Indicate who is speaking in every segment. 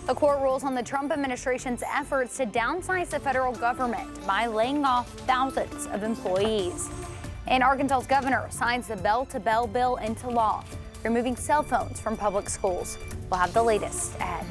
Speaker 1: The court rules on the Trump administration's efforts to downsize the federal government by laying off thousands of employees. And Arkansas's governor signs the bell-to-bell bill into law, removing cell phones from public schools. We'll have the latest ahead.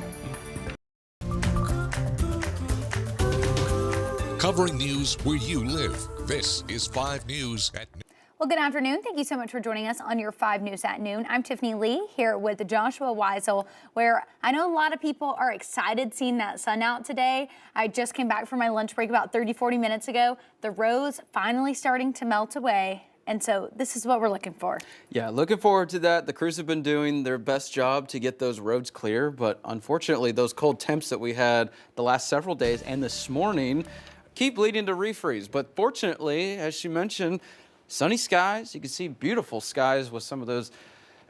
Speaker 2: Covering news where you live. This is 5 News at noon.
Speaker 1: Well, good afternoon. Thank you so much for joining us on your 5 News at noon. I'm Tiffany Lee here with Joshua Weisel, where I know a lot of people are excited seeing that sun out today. I just came back from my lunch break about 30-40 minutes ago. The roads finally starting to melt away. And so this is what we're looking for.
Speaker 3: Yeah, looking forward to that. The crews have been doing their best job to get those roads clear, but unfortunately those cold temps that we had the last several days and this morning keep leading to refreeze. But fortunately, as she mentioned, sunny skies. You can see beautiful skies with some of those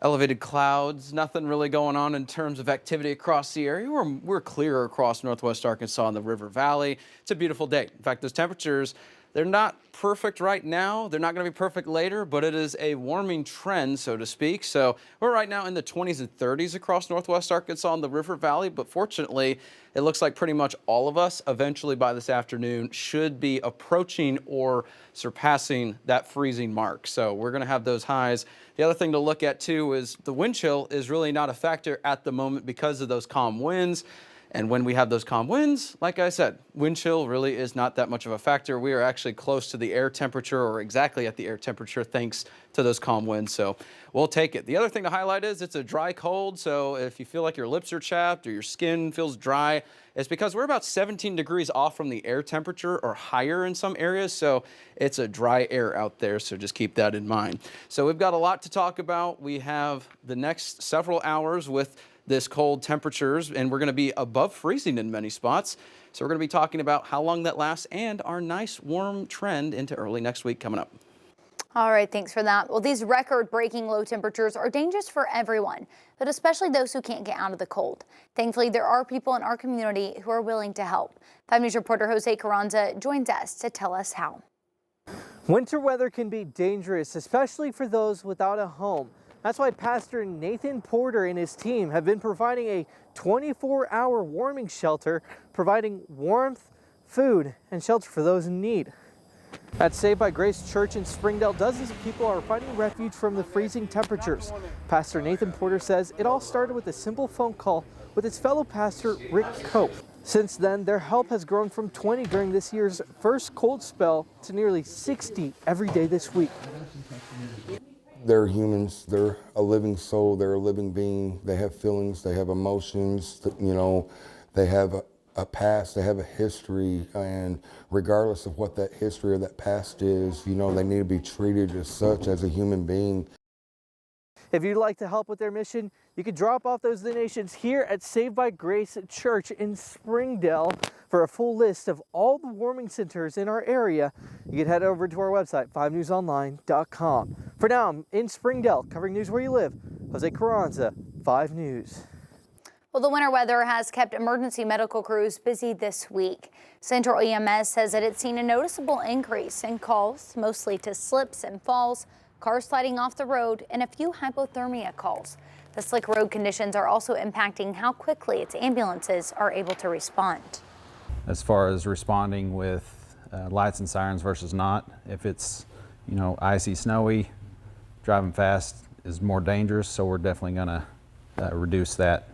Speaker 3: elevated clouds. Nothing really going on in terms of activity across the area. We're clear across northwest Arkansas in the River Valley. It's a beautiful day. In fact, those temperatures, they're not perfect right now. They're not going to be perfect later, but it is a warming trend, so to speak. So we're right now in the 20s and 30s across northwest Arkansas in the River Valley. But fortunately, it looks like pretty much all of us eventually by this afternoon should be approaching or surpassing that freezing mark. So we're going to have those highs. The other thing to look at, too, is the wind chill is really not a factor at the moment because of those calm winds. And when we have those calm winds, like I said, wind chill really is not that much of a factor. We are actually close to the air temperature or exactly at the air temperature thanks to those calm winds. So we'll take it. The other thing to highlight is it's a dry cold. So if you feel like your lips are chapped or your skin feels dry, it's because we're about 17 degrees off from the air temperature or higher in some areas. So it's a dry air out there. So just keep that in mind. So we've got a lot to talk about. We have the next several hours with this cold temperatures, and we're going to be above freezing in many spots. So we're going to be talking about how long that lasts and our nice warm trend into early next week coming up.
Speaker 1: All right, thanks for that. Well, these record-breaking low temperatures are dangerous for everyone, but especially those who can't get out of the cold. Thankfully, there are people in our community who are willing to help. 5 News reporter Jose Carranza joins us to tell us how.
Speaker 4: Winter weather can be dangerous, especially for those without a home. That's why Pastor Nathan Porter and his team have been providing a 24-hour warming shelter, providing warmth, food, and shelter for those in need. At Saved by Grace Church in Springdale, dozens of people are finding refuge from the freezing temperatures. Pastor Nathan Porter says it all started with a simple phone call with his fellow pastor, Rick Cope. Since then, their help has grown from 20 during this year's first cold spell to nearly 60 every day this week.
Speaker 5: They're humans, they're a living soul, they're a living being, they have feelings, they have emotions, you know, they have a past, they have a history, and regardless of what that history or that past is, you know, they need to be treated as such, as a human being.
Speaker 4: If you'd like to help with their mission, you can drop off those donations here at Saved by Grace Church in Springdale. For a full list of all the warming centers in our area, you can head over to our website, 5newsonline.com. For now, I'm in Springdale, covering news where you live. Jose Carranza, 5 News.
Speaker 1: Well, the winter weather has kept emergency medical crews busy this week. Central EMS says that it's seen a noticeable increase in calls, mostly to slips and falls, cars sliding off the road, and a few hypothermia calls. The slick road conditions are also impacting how quickly its ambulances are able to respond.
Speaker 6: As far as responding with lights and sirens versus not, if it's, you know, icy, snowy, driving fast is more dangerous, so we're definitely going to reduce that.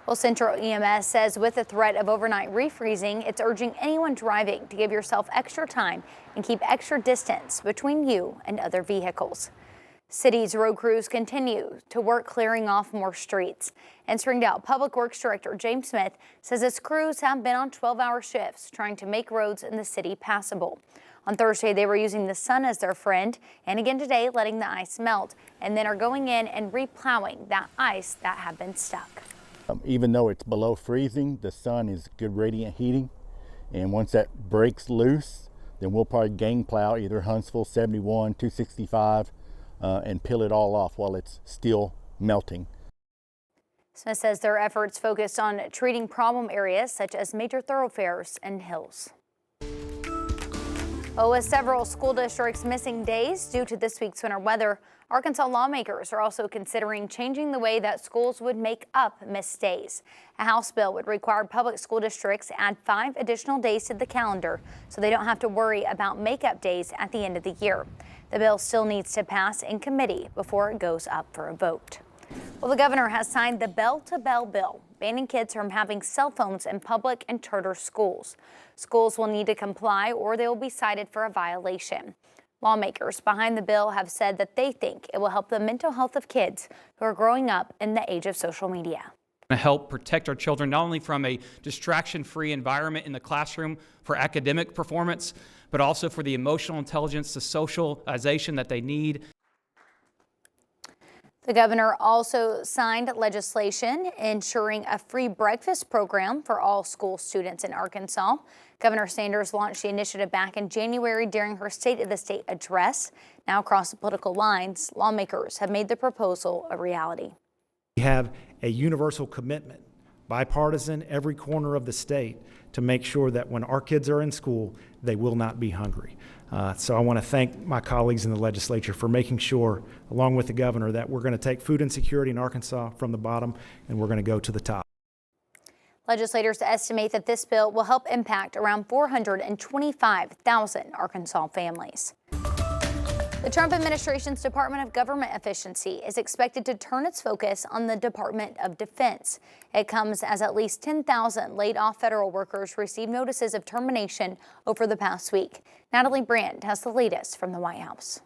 Speaker 1: Well, Central EMS says with the threat of overnight refreezing, it's urging anyone driving to give yourself extra time and keep extra distance between you and other vehicles. City's road crews continue to work clearing off more streets. And Springdale Public Works Director James Smith says his crews have been on 12-hour shifts trying to make roads in the city passable. On Thursday, they were using the sun as their friend, and again today, letting the ice melt, and then are going in and replowing that ice that had been stuck.
Speaker 7: Even though it's below freezing, the sun is good radiant heating, and once that breaks loose, then we'll probably gang plow either Huntsville 71, 265, and peel it all off while it's still melting.
Speaker 1: Smith says their efforts focused on treating problem areas such as major thoroughfares and hills. Oh, with several school districts missing days due to this week's winter weather, Arkansas lawmakers are also considering changing the way that schools would make up missed days. A House bill would require public school districts to add 5 additional days to the calendar so they don't have to worry about makeup days at the end of the year. The bill still needs to pass in committee before it goes up for a vote. Well, the governor has signed the bell-to-bell bill, banning kids from having cell phones in public and charter schools. Schools will need to comply or they will be cited for a violation. Lawmakers behind the bill have said that they think it will help the mental health of kids who are growing up in the age of social media.
Speaker 8: To help protect our children not only from a distraction-free environment in the classroom for academic performance, but also for the emotional intelligence, the socialization that they need.
Speaker 1: The governor also signed legislation ensuring a free breakfast program for all school students in Arkansas. Governor Sanders launched the initiative back in January during her State of the State address. Now, across the political lines, lawmakers have made the proposal a reality.
Speaker 9: We have a universal commitment, bipartisan, every corner of the state, to make sure that when our kids are in school, they will not be hungry. So I want to thank my colleagues in the legislature for making sure, along with the governor, that we're going to take food insecurity in Arkansas from the bottom and we're going to go to the top.
Speaker 1: Legislators estimate that this bill will help impact around 425,000 Arkansas families. The Trump administration's Department of Government Efficiency is expected to turn its focus on the Department of Defense. It comes as at least 10,000 laid-off federal workers received notices of termination over the past week. Natalie Brand has the latest from the White House.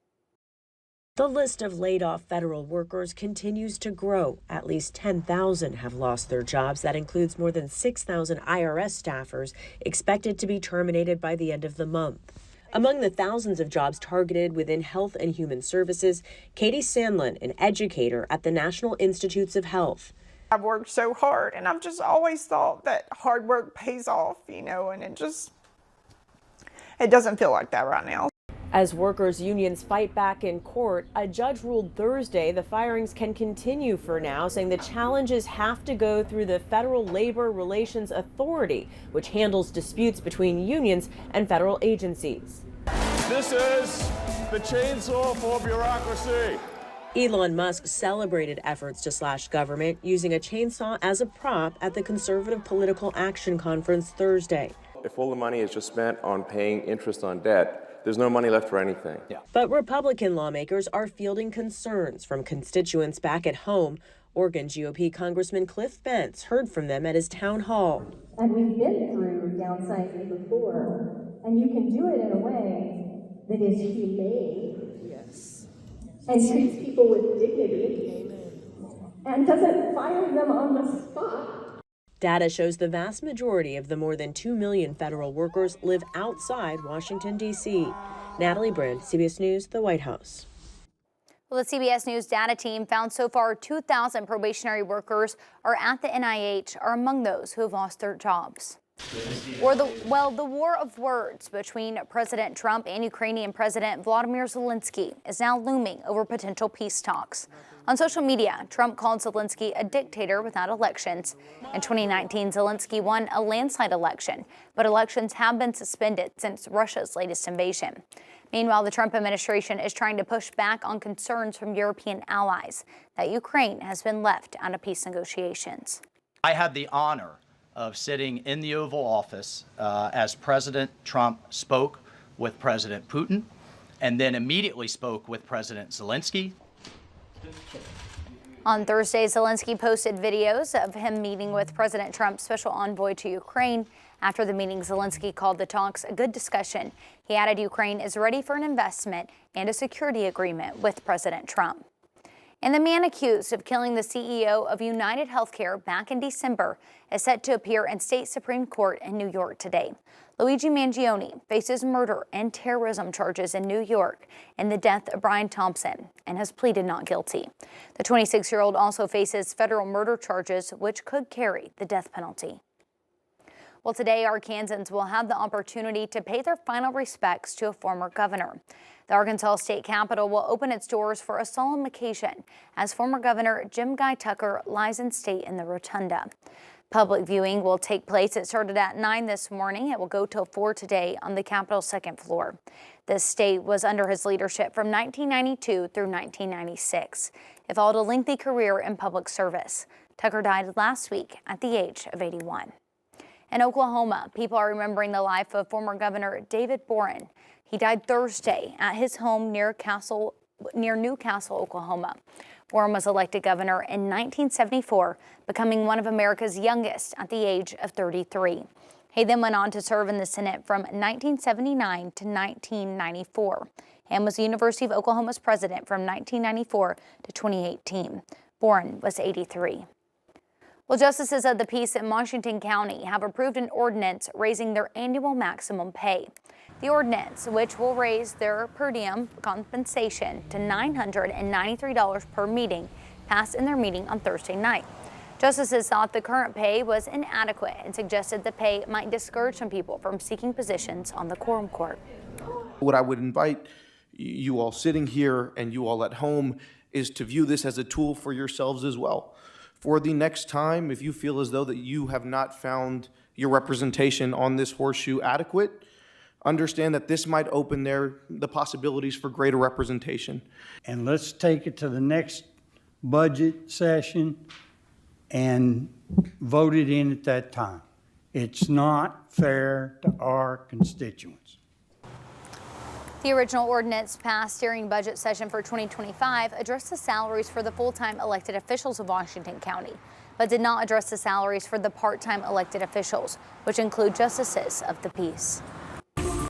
Speaker 10: The list of laid-off federal workers continues to grow. At least 10,000 have lost their jobs. That includes more than 6,000 IRS staffers expected to be terminated by the end of the month. Among the thousands of jobs targeted within Health and Human Services, Katie Sandlin, an educator at the National Institutes of Health.
Speaker 11: I've worked so hard, and I've just always thought that hard work pays off, and it doesn't feel like that right now.
Speaker 10: As workers' unions fight back in court, a judge ruled Thursday the firings can continue for now, saying the challenges have to go through the Federal Labor Relations Authority, which handles disputes between unions and federal agencies.
Speaker 12: This is the chainsaw for bureaucracy.
Speaker 10: Elon Musk celebrated efforts to slash government using a chainsaw as a prop at the Conservative Political Action Conference Thursday.
Speaker 12: If all the money is just spent on paying interest on debt, there's no money left for anything.
Speaker 10: But Republican lawmakers are fielding concerns from constituents back at home. Oregon GOP Congressman Cliff Bentz heard from them at his town hall.
Speaker 13: And we've been through downsizing before, and you can do it in a way that is humane. Yes. And treats people with dignity. Amen. And doesn't fire them on the spot.
Speaker 10: Data shows the vast majority of the more than 2 million federal workers live outside Washington, D.C. Natalie Brand, CBS News, the White House.
Speaker 1: Well, the CBS News data team found so far 2,000 probationary workers are at the NIH are among those who have lost their jobs. The war of words between President Trump and Ukrainian President Volodymyr Zelensky is now looming over potential peace talks. On social media, Trump called Zelensky a dictator without elections. In 2019, Zelensky won a landslide election, but elections have been suspended since Russia's latest invasion. Meanwhile, the Trump administration is trying to push back on concerns from European allies that Ukraine has been left out of peace negotiations.
Speaker 14: I had the honor of sitting in the Oval Office as President Trump spoke with President Putin and then immediately spoke with President Zelensky.
Speaker 1: On Thursday, Zelensky posted videos of him meeting with President Trump's special envoy to Ukraine. After the meeting, Zelensky called the talks a good discussion. He added Ukraine is ready for an investment and a security agreement with President Trump. And the man accused of killing the CEO of United Healthcare back in December is set to appear in state Supreme Court in New York today. Luigi Mangione faces murder and terrorism charges in New York in the death of Brian Thompson and has pleaded not guilty. The 26-year-old also faces federal murder charges, which could carry the death penalty. Well, today, Arkansans will have the opportunity to pay their final respects to a former governor. The Arkansas State Capitol will open its doors for a solemn occasion as former Governor Jim Guy Tucker lies in state in the rotunda. Public viewing will take place. It started at 9 this morning. It will go till 4 today on the Capitol's second floor. The state was under his leadership from 1992 through 1996. He followed a lengthy career in public service. Tucker died last week at the age of 81. In Oklahoma, people are remembering the life of former Governor David Boren. He died Thursday at his home near Newcastle, Oklahoma. Boren was elected governor in 1974, becoming one of America's youngest at the age of 33. He then went on to serve in the Senate from 1979 to 1994 and was the University of Oklahoma's president from 1994 to 2018. Boren was 83. Well, justices of the peace in Washington County have approved an ordinance raising their annual maximum pay. The ordinance, which will raise their per diem compensation to $993 per meeting, passed in their meeting on Thursday night. Justices thought the current pay was inadequate and suggested the pay might discourage some people from seeking positions on the quorum court.
Speaker 15: What I would invite you all sitting here and you all at home is to view this as a tool for yourselves as well. For the next time, if you feel as though that you have not found your representation on this horseshoe adequate, understand that this might open the possibilities for greater representation.
Speaker 16: And let's take it to the next budget session and vote it in at that time. It's not fair to our constituents.
Speaker 1: The original ordinance passed during budget session for 2025 addressed the salaries for the full-time elected officials of Washington County, but did not address the salaries for the part-time elected officials, which include justices of the peace.